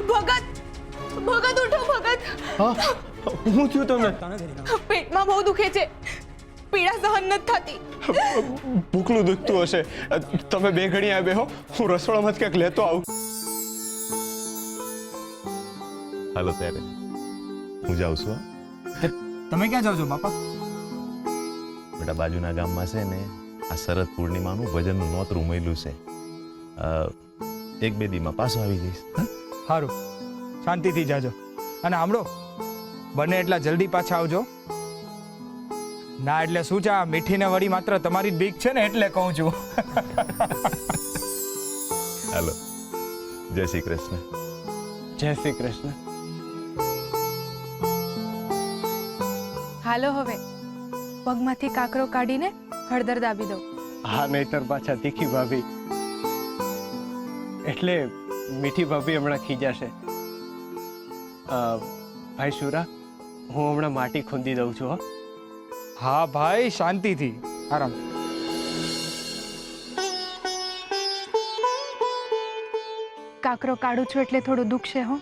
ભગત ભગત ઉઠો ભગત. હા, હું થયું તમને? પેટમાં બહુ દુખે છે, પીડા સહન નથી થતી. ભૂખલું દુખતું હશે. તમે બે ઘડી આ બેહો, હું રસોડામાં ક્યાંક લેતો આવું. હાલો ત્યારે હું જાઉં છું. તમે ક્યાં જાવ છો બાપા? બેટા બાજુના ગામમાં છે ને આ શરદ પૂર્ણિમાનું ભજનનું નોતરું મળ્યું છે. એક બે દીમાં પાછો આવી જઈશ. સારું, શાંતિથી જાજો. અને સાંભળો, બને એટલા જલ્દી પાછા આવજો. ના એટલે શું છે, આ મીઠીને વળી માત્ર તમારી જ બીક છે ને એટલે કહું છું. હાલો, જય શ્રી કૃષ્ણ. જય શ્રી કૃષ્ણ. હાલો હવે પગમાંથી કાકરો કાઢીને હળદર દાબી દો. હા, નહીતર પાછા તીખી ભાભી એટલે મીઠી ભાભી હમણાં ખીજાશે. ભાઈ શુરા, હું હમણાં માટી ખૂંદી દઉં છું. હા ભાઈ, શાંતિથી, આરામ. કાકરો કાઢું છું એટલે થોડું દુખશે હો.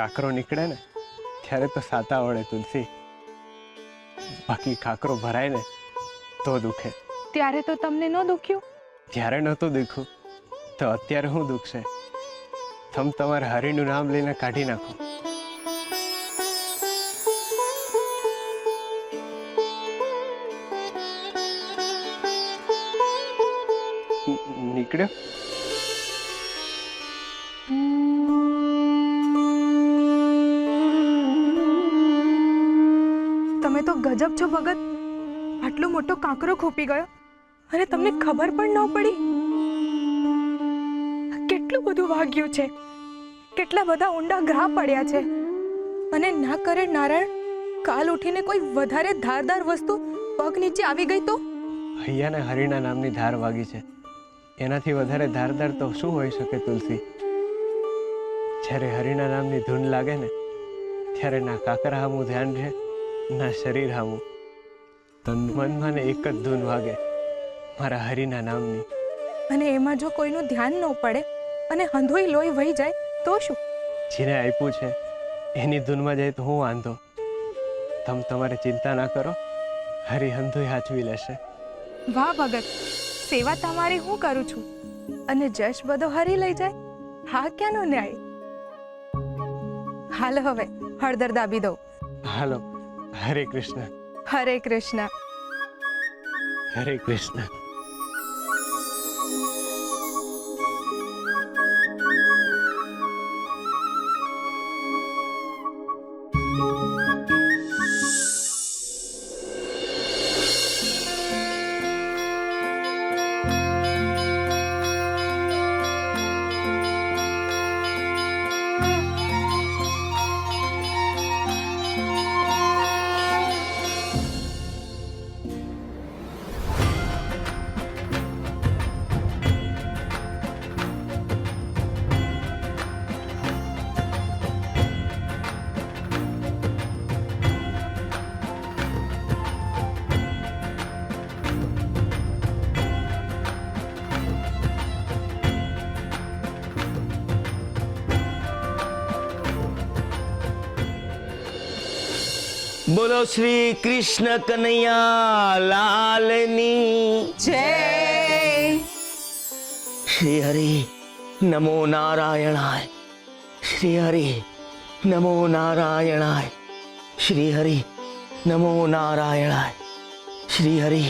કાકરો નીકળે ને ત્યારે તો સાતા વળે તુલસી, બાકી કાકરો ભરાય ને તો દુખે. ત્યારે તો તમને ન દુખ્યું? જ્યારે નહોતું દુખ્યું તો અત્યારે શું દુખશે? તમે તમારા હરિનું નામ લઈને કાઢી નાખો. નીકળ્યો? તમે તો ગજબ છો ભગત. આટલો મોટો કાંકરો ખોપી ગયો અને તમને ખબર પણ ન પડી. કેટલું બધું વાગ્યું છે, કેટલા બધા ઊંડા ઘા પડ્યા છે. અને ના કરે નારાયણ, કાલ ઉઠીને કોઈ વધારે ધારદાર વસ્તુ પગ નીચે આવી ગઈ તો? હૈયાને હરિના નામની ધાર વાગી છે, એનાથી વધારે ધારદાર તો શું હોઈ શકે તુલસી? જ્યારે હરિના નામની ધૂન લાગે ને ત્યારે ના કાકરા હામું ધ્યાન રહે, ના શરીર હામું. તો મનમાં ને એક જ ધૂન વાગે, મારા હરિના નામની. અને એમાં જો કોઈનું ધ્યાન ન પડે અને હંધોઈ લોહી વહી જાય તો શું? જેને આપ્યું છે એની ધૂનમાં જાય તો હું વાંધો? તમે તમારે ચિંતા ના કરો, હરિ હંધોઈ હાચવી લેશે. વાહ ભગત, સેવા તમારી હું કરું છું અને જશ બધો હરી લઈ જાય. હા, ક્યાંનો ન્યાય? હાલ હવે હળદર દાબી દો. હાલો, હરે કૃષ્ણ. હરે કૃષ્ણ. હરે કૃષ્ણ. બોલો શ્રી કૃષ્ણ કનૈયા લાલની જય. શ્રી હરિ નમો નારાયણાય. શ્રી હરિ નમો નારાયણાય. શ્રી હરિ નમો નારાયણાય. શ્રી હરિ.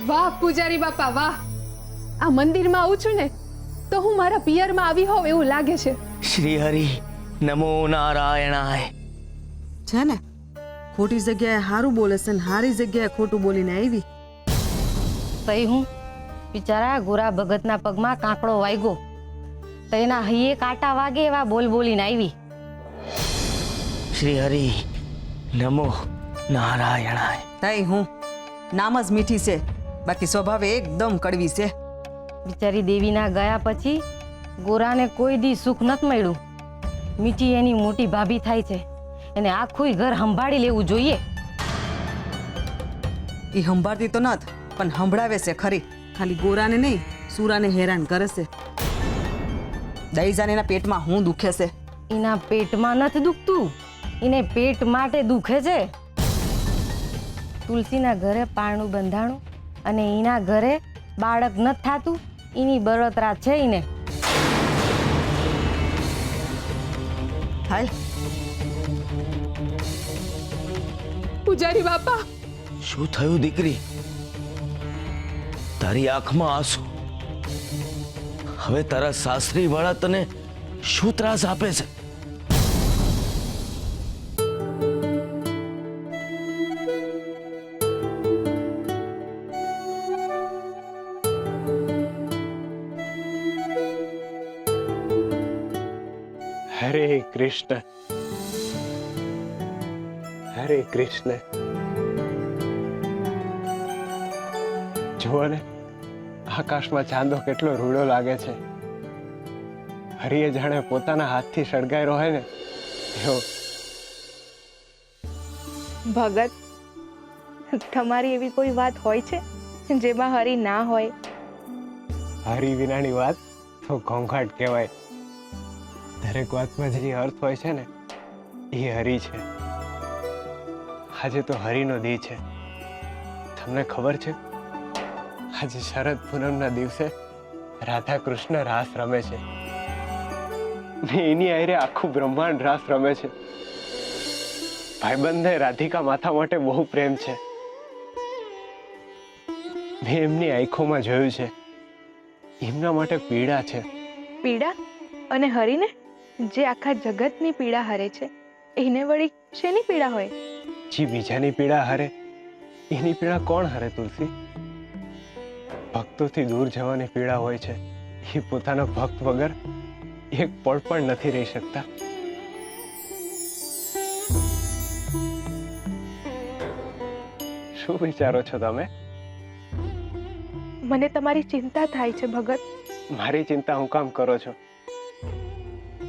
વાહ પૂજારી બાપા વાહ! આ મંદિરમાં આવું છું ને તો હું મારા પિયરમાં આવી હોવ એવું લાગે છે. શ્રી હરિ નમો નારાયણાય. છે ને, ખોટી જગ્યાએ હારું બોલે છે ને હારી જગ્યાએ ખોટું બોલીને આવી. તઈ હું બિચારા ગોરા ભગતના પગમાં કાંકડો વાગ્યો તો એના હૈયે કાંટા વાગે એવા બોલ બોલીને આવી. શ્રી હરિ નમો નારાયણાય. તઈ હું નામ જ મીઠી છે, બાકી સ્વભાવે એકદમ કડવી છે. બિચારી દેવીના ગયા પછી ગોરાને કોઈ દી સુખ નથી મળ્યું. મીઠી એની મોટી ભાભી થાય છે, એને આખું ઘર સંભાળી લેવું જોઈએ. એ સંભાળતી તો નથ, પણ સંભળાવે છે ખરી. ખાલી ગોરાને નહીં, સુરાને હેરાન કરે છે. દઈજાને એના પેટમાં હું દુખે છે. એના પેટમાં નથી દુખતું, એને પેટ માટે દુખે છે. તુલસીના ઘરે પારણું બંધાણું અને એના ઘરે બાળક નથી થાતું, એની બળતરા છે એને. હાલ પૂજારી બાપા, શું થયું દીકરી? તારી આંખમાં આંસુ. હવે તારા સાસરી વાળા તને શું ત્રાસ આપે છે? હરે કૃષ્ણ, હરે કૃષ્ણ. જુઓ ને, આકાશમાં ચાંદો કેટલો રૂડો લાગે છે. હરિએ જાણે પોતાના હાથથી સળગાઈ રહ્યો ને એવો. ભગત, તમારી એવી કોઈ વાત હોય છે જેમાં હરી ના હોય? હરી વિનાની વાત તો ઘોંઘાટ કહેવાય. દરેક વાતમાં જે અર્થ હોય છે ને એ હરી છે. આજે તો હરીનો દી છે. તમને ખબર છે, આજે શરદ પૂનમના દિવસે રાધા કૃષ્ણ રાસ રમે છે ને એની આયરે આખું બ્રહ્માંડ રાસ રમે છે. ભાઈબંધને રાધિકા માતા માટે બહુ પ્રેમ છે. મેં એમની આંખોમાં જોયું છે, એમના માટે પીડા છે. પીડા? અને હરીને, જે આખા જગતની પીડા હરે છે, એને વળી શેની પીડા હોય? જે બીજાની પીડા હરે એની પીડા કોણ હરે તુલસી? ભક્તોથી દૂર જવાની પીડા હોય છે. એ પોતાના ભક્ત વગર એક પળ પણ નથી રહી શકતા. શું વિચારો છો તમે? મને તમારી ચિંતા થાય છે ભગત. મારી ચિંતા હું કામ કરો છો?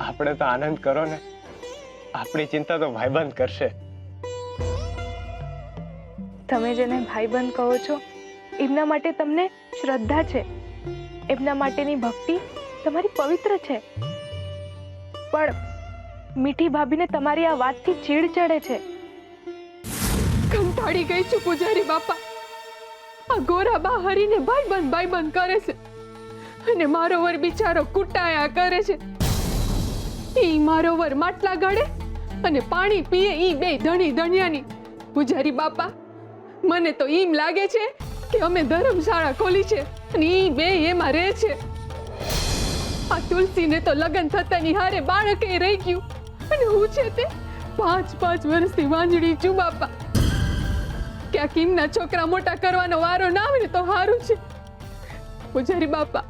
આપણે તો આનંદ કરો ને. આપણી ચિંતા તો ભાઈબંધ કરશે. તમે જેને ભાઈબંધ કહો છો એમના માટે તમને શ્રદ્ધા છે, એમના માટેની ભક્તિ તમારી પવિત્ર છે. પણ મીઠી ભાભીને તમારી આ વાતથી ચીડ ચડે છે. કંટાળી ગઈ છું પૂજારી બાપા. આ ગોરા બા હરીને ભાઈબંધ કરે છે અને મારો વર બિચારો કુટાયા કરે છે. ઈ મારો વર માટલા ગાળે અને પાણી પીએ ઈ બે ધણી ધણિયાની. પૂજારી બાપા, મને તો એમ લાગે છે કે અમે ધર્મશાળા ખોલી છે અને ઈ બે એમાં રહે છે. આ તુલસીને તો લગ્ન થતાની હારે બાળકે રહી ગયું અને હું છે તે 5 વર્ષથી વાંજળી છું બાપા. ક્યાંક એમના છોકરા મોટા કરવાનો વારો ના આવે ને તો સારું છે. પૂજારી બાપા,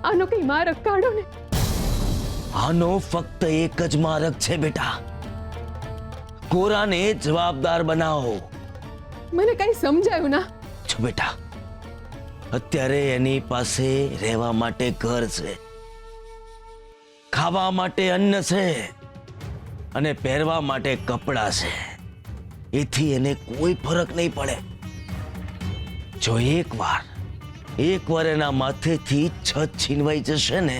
આનો કઈ માર્ગ કાઢો ને. આનો ફક્ત એક જ માર્ગ છે બેટા. ગોરાને જવાબદાર બનાવો. મને કઈ સમજાયું ના. જો બેટા, અત્યારે એની પાસે રહેવા માટે ઘર છે, ખાવા માટે અન્ન છે અને પહેરવા માટે કપડાં છે. એથી એને કોઈ ફરક નહીં પડે. જો એકવાર એના માથેથી છત છીનવાઈ જશે ને,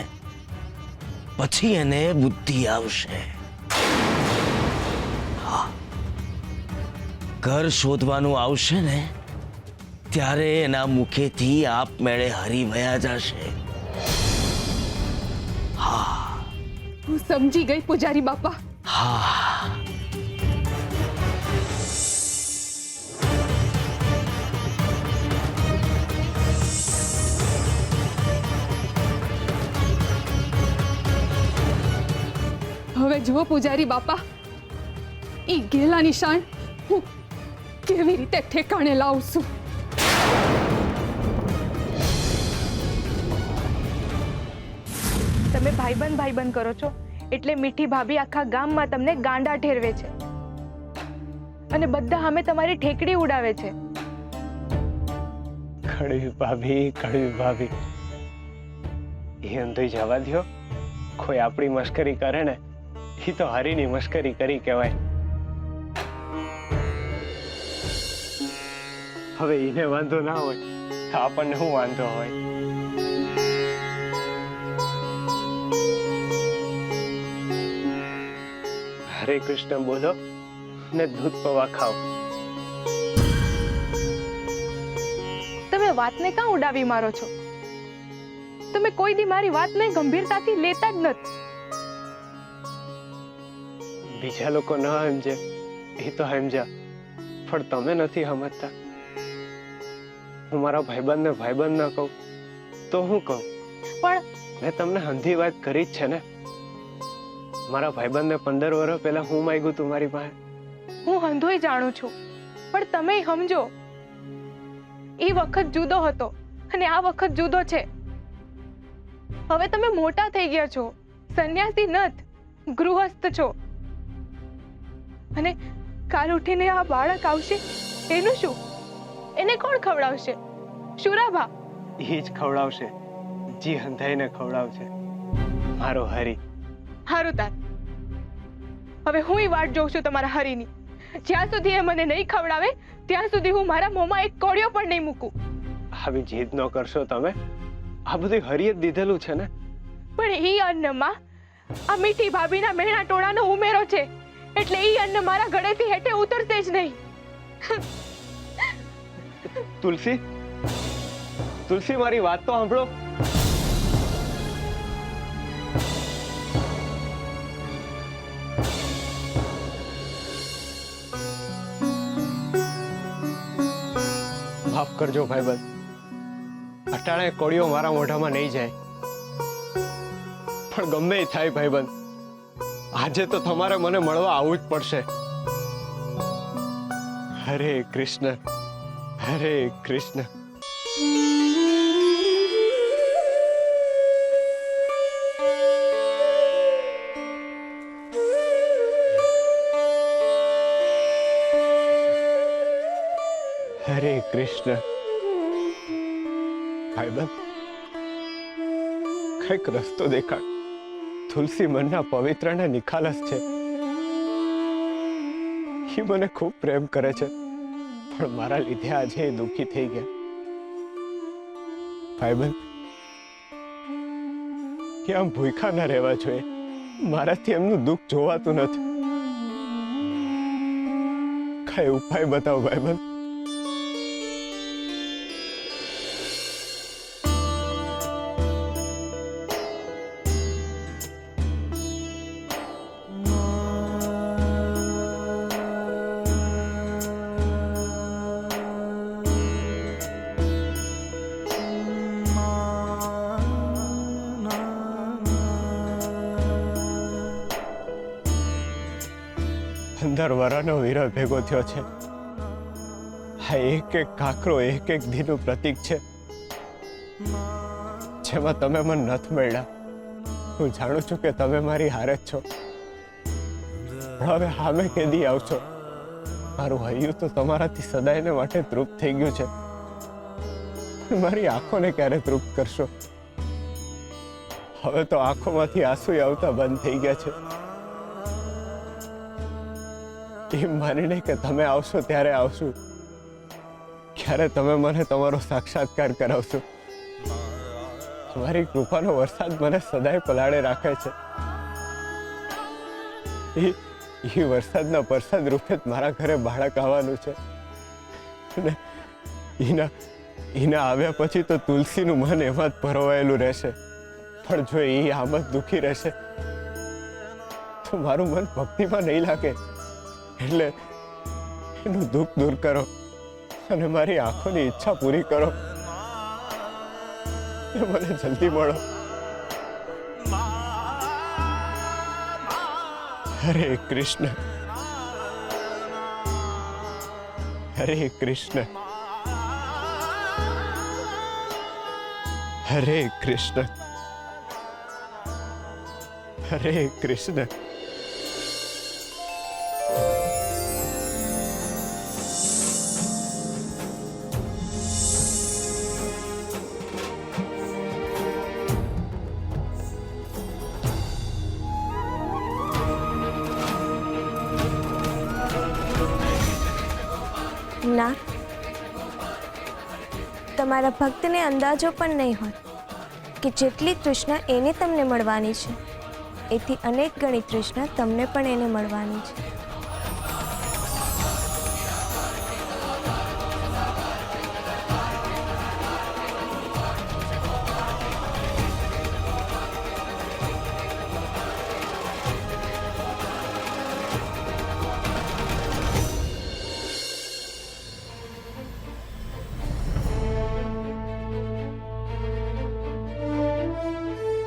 પછી એને બુદ્ધિ આવશે. હા, ઘર શોધવાનું આવશે ને ત્યારે એના મુખેથી આપમેળે હરી વયા જશે. હા હું સમજી ગઈ પૂજારી બાપા. હા, હવે જુઓ પૂજારી બાપા, ઈ ગેલાની શાન હું કેવી રીતે ઠેકાણે લાવું છું. તમે ભાઈબંધ કરો છો એટલે મીઠી ભાભી આખા ગામમાં તમને ગાંડા ઠેરવે છે અને બધા સામે તમારી ઠેકડી ઉડાવે છે. કડવી ભાભી, એ અંધોઈ જવા દ્યો. કોઈ આપણી મશ્કરી કરે ને એ તો હરીની મશ્કરી કરી કહેવાય. હવે એને વાંધો ના હોય તો આપણને શું વાંધો હોય? હરે કૃષ્ણ બોલો ને દૂધ પૌવા ખાઓ. તમે વાતને કાં ઉડાવી મારો છો? તમે કોઈ દી મારી વાતને ગંભીરતાથી લેતા જ નથી. બીજા લોકો ન સમજે એ તો સમજ્યા, પણ તમે નથી સમજતા. હું મારા ભાઈબંધને ભાઈબંધ ના કહું તો હું કહું? પણ મેં તમને હંધી વાત કરી જ છે ને. મારા ભાઈબંધને 15 વર્ષ પહેલા હું માંગ્યું તું મારી પાસે. હું હંધોય જાણું છું, પણ તમે સમજો, એ વખત જુદો હતો અને આ વખત જુદો છે. હવે તમે મોટા થઈ ગયા છો, સંન્યાસી નથ, ગૃહસ્થ છો. અને કાલ ઉઠીને આ બાળક આવશે, એનું શું? એને કોણ ખવડાવશે? શુરાભા એ જ ખવડાવશે, જી હંધાઈને ખવડાવશે, મારો હરી. હારું તાર, હવે હું વાટ જોઉં છું તમારા હરીની. જ્યાં સુધી એ મને નહીં ખવડાવે ત્યાં સુધી હું મારા મોંમાં એક કોળિયો પણ નહીં મૂકું. આવી જીદ ન કરશો તમે. આ બધું હરીએ જ દીધેલું છે ને. પણ ઈ અન્નમાં આ મીઠી ભાભીના મેણા ટોળાનો ઉમેરો છે, એટલે ઈ અન્ન મારા ગળેથી હેઠે ઉતરશે જ નહીં. તુલસી, તુલસી મારી વાત તો સાંભળો. માફ કરજો ભાઈબંધ, અટાણે કોળિયો મારા મોઢામાં નહીં જાય. પણ ગમે એ થાય ભાઈબંધ, આજે તો તમારે મને મળવા આવવું જ પડશે. હરે કૃષ્ણ, હરે કૃષ્ણ. હરે કૃષ્ણ. ભાઈબંધ, કઈક રસ્તો દેખાડ. તુલસી મનના પવિત્ર ને નિખાલસ છે. એ મને ખૂબ પ્રેમ કરે છે, પણ મારા લીધે આજે એ દુઃખી થઈ ગયા. ભાઈબંધ, કે આમ ભૂખા ના રહેવા જોઈએ. મારાથી એમનું દુઃખ જોવાતું નથી. કઈ ઉપાય બતાવો ભાઈબંધ. અંદર વરાનો વીરો ભેગો થયો છે. આ એક એક કાકરો એક એક દીનું પ્રતીક છે, જેમાં તમે મને નથી મળ્યા. હું જાણું છું કે તમે મારી હારે જ છો, પણ હવે સામે કેદી આવશો? મારું હૈયું તો તમારાથી સદાયને માટે તૃપ્ત થઈ ગયું છે, પણ મારી આંખોને ક્યારે તૃપ્ત કરશો? હવે તો આંખોમાંથી આંસુ આવતા બંધ થઈ ગયા છે. એમ માનીને કે તમે આવશો ત્યારે આવશું, ક્યારે તમે મને તમારો સાક્ષાત્કાર કરાવશો. તમારી કૃપાનો વરસાદ મને સદાય પલાળે રાખે છે. એ વરસાદના પ્રસાદ રૂપે જ મારા ઘરે બાળક આવવાનું છે. અને એના આવ્યા પછી તો તુલસીનું મન એમાં જ ભરવાયેલું રહેશે. પણ જો એ આમ જ દુઃખી રહેશે તો મારું મન ભક્તિમાં નહીં લાગે. એટલે એનું દુઃખ દૂર કરો અને મારી આંખોની ઈચ્છા પૂરી કરો. મને જલ્દી મળો. હરે કૃષ્ણ, હરે કૃષ્ણ, હરે કૃષ્ણ, હરે કૃષ્ણ. ના, તમારા ભક્તને અંદાજો પણ નહીં હોય કે જેટલી તૃષ્ણા એને તમને મળવાની છે એથી અનેક ગણી તૃષ્ણા તમને પણ એને મળવાની છે.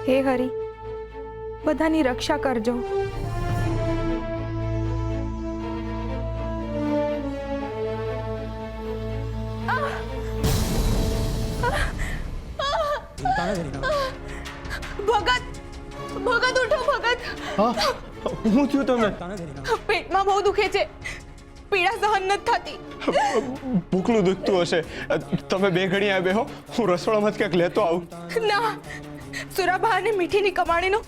હે હરિ, બધાની રક્ષા કરજો. ભગત ભગત ઉઠો ભગત. હું થયું તમને? પેટમાં બહુ દુખે છે, પીડા સહન નથી થતી. ભૂખનું દુખતું હશે. તમે બે ઘડી આ બેહો, હું રસોડામાં ક્યાંક લેતો આવું. ના, સુરાભા અને મીઠીની કમાણીનો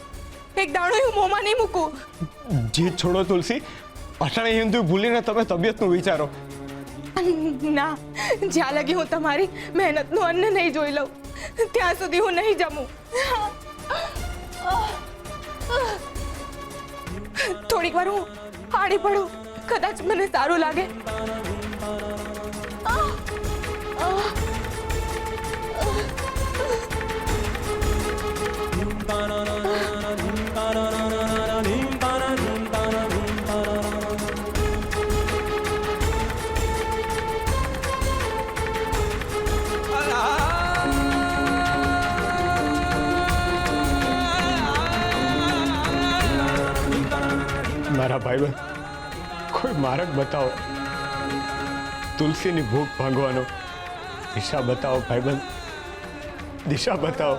એક દાણો હું મોંમાં નહીં મૂકું. જીત છોડો તુલસી, અટાણે હિન્દુ ભૂલીને તમે તબિયતનું વિચારો. ના, જ્યાં લગી હું તમારી મહેનતનું અન્ન નહીં જોઈ લઉં ત્યાં સુધી હું નહીં જમું. થોડીક વાર હું આડી પડું, કદાચ મને સારું લાગે. મારા ભાઈબંધ, કોઈ માર્ગ બતાવો, તુલસીની ભૂખ ભાંગવાનો. દિશા બતાવો ભાઈબંધ, દિશા બતાવો.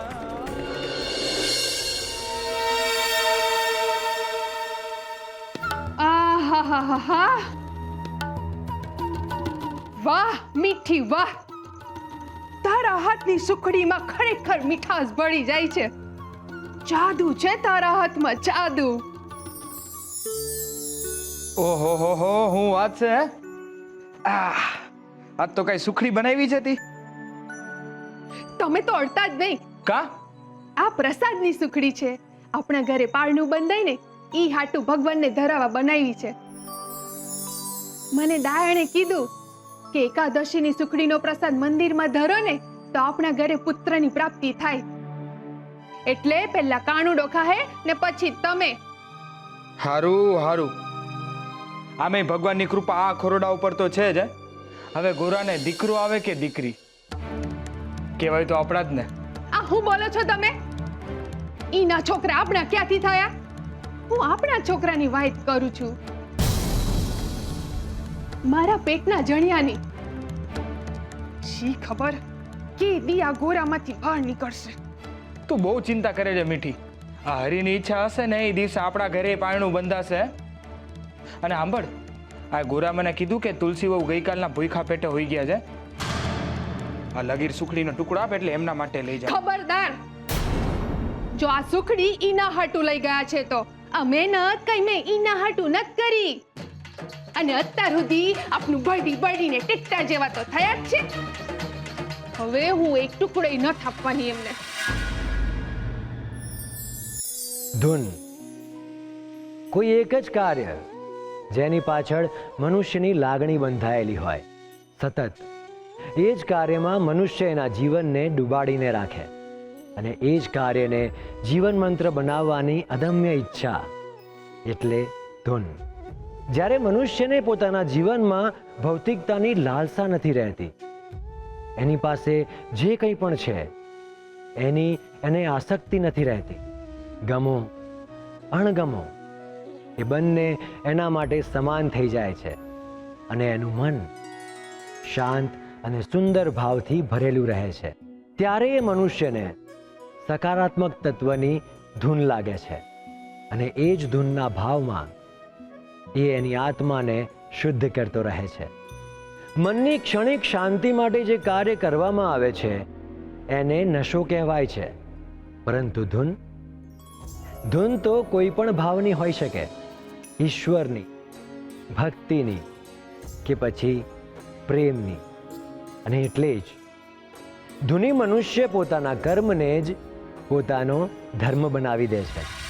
આહાહાહા. વાહ મીઠી વાહ, તારા હાથની સુખડીમાં ખરેખર મીઠાશ ભળી જાય છે. જાદુ છે તારા હાથમાં, જાદુ. ઓહો હો હો, હું વાત છે. આજ તો કઈ સુખડી બનાવી છે તી? તમે તો અડતા જ નહીં. કા? આ પ્રસાદની સુખડી છે. આપણા ઘરે પારણું બંધાય ને ઈ હાટુ ભગવાનને ધરાવા બનાવી છે. મને ડાયણે કીધું કે એકાદશીની સુખડીનો પ્રસાદ મંદિરમાં ધરો ને તો આપણા ઘરે પુત્રની પ્રાપ્તિ થાય. એટલે પહેલા કાનુડો ખાહે ને પછી તમે. હારું હારું. આમે ભગવાનની કૃપા આ ખોરડા ઉપર તો છે જ. હવે ગોરાને દીકરો આવે કે દીકરી કહેવાય તો આપણા જ ને. આ હું બોલો છો તમે? ઈના છોકરા આપણા ક્યાંથી થયા? હું આપણા છોકરાની વાત કરું છું, મારા પેટના જણિયાની. શી ખબર કે દી આ ગોરામાંથી બહાર નીકળશે. તું બહુ ચિંતા કરે છે મીઠી. આ હરીની ઈચ્છા હશે ને એ દિવસે આપણા ઘરે પારણું બંધાશે. અને સાંભળ, આ ગોરા મને કીધું કે તુલસી વહુ ગઈકાલના ભૂખા પેટે હોઈ ગયા છે. આ લગીર સુખડીનો ટુકડો આપે એટલે એમના માટે લઈ જા. ખબરદાર, જો આ સુખડી ઈના હાટુ લઈ ગયા છે તો આ મહેનત કઈ મેં ઈના હાટુ નથી કરી. અને અત્યાર સુધી આપનું બળી બળીને ટેટા જેવા તો થયા જ છે. હવે હું એક ટુકડો ન થાપવાની એમને. ધૂન કોઈ એક જ કાર્ય જેની પાછળ મનુષ્યની લાગણી બંધાયેલી હોય, સતત એ જ કાર્યમાં મનુષ્ય એના જીવનને ડૂબાડીને રાખે અને એ જ કાર્યને જીવન મંત્ર બનાવવાની અદમ્ય ઈચ્છા એટલે ધૂન. જ્યારે મનુષ્યને પોતાના જીવનમાં ભૌતિકતાની લાલસા નથી રહેતી, એની પાસે જે કંઈ પણ છે એની એને આસક્તિ નથી રહેતી, ગમો અણગમો એ બંને એના માટે સમાન થઈ જાય છે અને એનું મન શાંત અને સુંદર ભાવથી ભરેલું રહે છે. ત્યારે એ મનુષ્યને સકારાત્મક તત્વની ધૂન લાગે છે અને એ જ ધૂનના ભાવમાં એ એની આત્માને શુદ્ધ કરતો રહે છે. મનની ક્ષણિક શાંતિ માટે જે કાર્ય કરવામાં આવે છે એને નશો કહેવાય છે. પરંતુ ધૂન તો કોઈ પણ ભાવની હોઈ શકે, ઈશ્વરની, ભક્તિની કે પછી પ્રેમની. અને એટલે જ ધુની મનુષ્ય પોતાના કર્મને જ પોતાનો ધર્મ બનાવી દે છે.